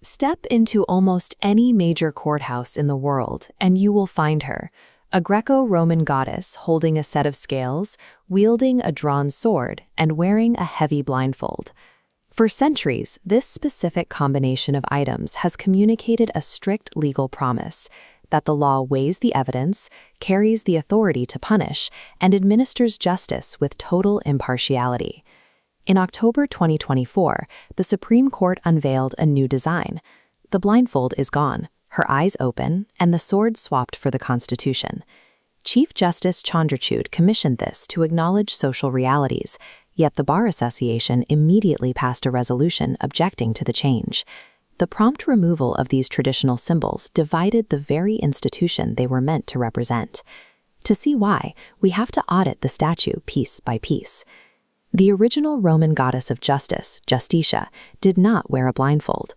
Step into almost any major courthouse in the world, and you will find her, a Greco-Roman goddess holding a set of scales, wielding a drawn sword, and wearing a heavy blindfold. For centuries, this specific combination of items has communicated a strict legal promise that the law weighs the evidence, carries the authority to punish, and administers justice with total impartiality. In October 2024, the Supreme Court unveiled a new design. The blindfold is gone, her eyes open, and the sword swapped for the Constitution. Chief Justice Chandrachud commissioned this to acknowledge social realities, yet the Bar Association immediately passed a resolution objecting to the change. The prompt removal of these traditional symbols divided the very institution they were meant to represent. To see why, we have to audit the statue piece by piece. The original Roman goddess of justice, Justitia, did not wear a blindfold.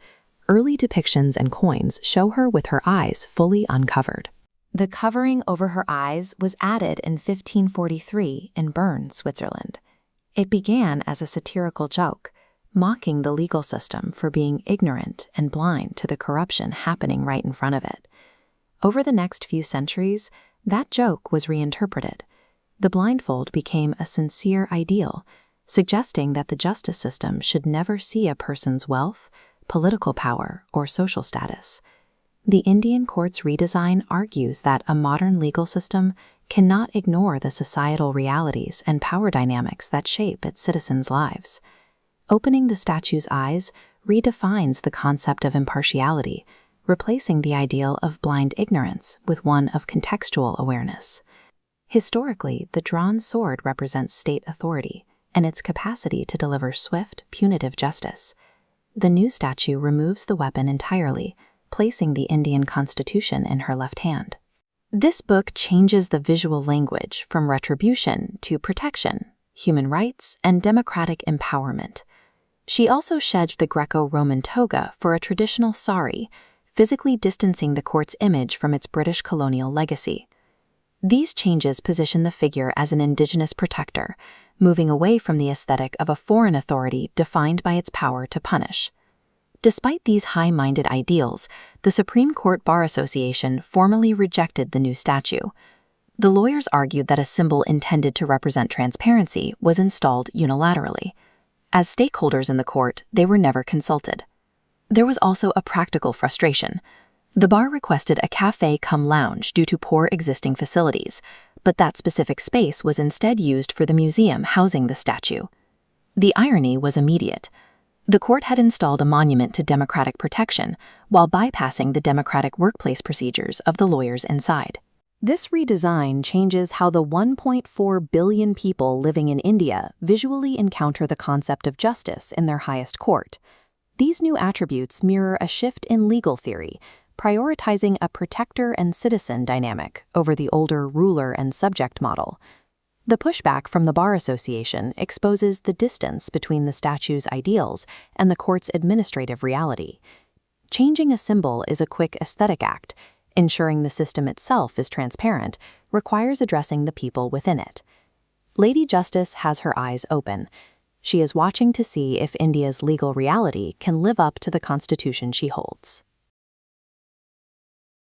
Early depictions and coins show her with her eyes fully uncovered. The covering over her eyes was added in 1543 in Bern, Switzerland. It began as a satirical joke, mocking the legal system for being ignorant and blind to the corruption happening right in front of it. Over the next few centuries, that joke was reinterpreted. The blindfold became a sincere ideal, suggesting that the justice system should never see a person's wealth, political power, or social status. The Indian court's redesign argues that a modern legal system cannot ignore the societal realities and power dynamics that shape its citizens' lives. Opening the statue's eyes redefines the concept of impartiality, replacing the ideal of blind ignorance with one of contextual awareness. Historically, the drawn sword represents state authority and its capacity to deliver swift, punitive justice. The new statue removes the weapon entirely, placing the Indian Constitution in her left hand. This book changes the visual language from retribution to protection, human rights, and democratic empowerment. She also sheds the Greco-Roman toga for a traditional sari, physically distancing the court's image from its British colonial legacy. These changes position the figure as an indigenous protector, moving away from the aesthetic of a foreign authority defined by its power to punish. Despite these high-minded ideals, the Supreme Court Bar Association formally rejected the new statue. The lawyers argued that a symbol intended to represent transparency was installed unilaterally. As stakeholders in the court, they were never consulted. There was also a practical frustration. The bar requested a cafe-cum-lounge due to poor existing facilities, but that specific space was instead used for the museum housing the statue. The irony was immediate. The court had installed a monument to democratic protection while bypassing the democratic workplace procedures of the lawyers inside. This redesign changes how the 1.4 billion people living in India visually encounter the concept of justice in their highest court. These new attributes mirror a shift in legal theory, prioritizing a protector and citizen dynamic over the older ruler and subject model. The pushback from the Bar Association exposes the distance between the statue's ideals and the court's administrative reality. Changing a symbol is a quick aesthetic act. Ensuring the system itself is transparent requires addressing the people within it. Lady Justice has her eyes open. She is watching to see if India's legal reality can live up to the constitution she holds.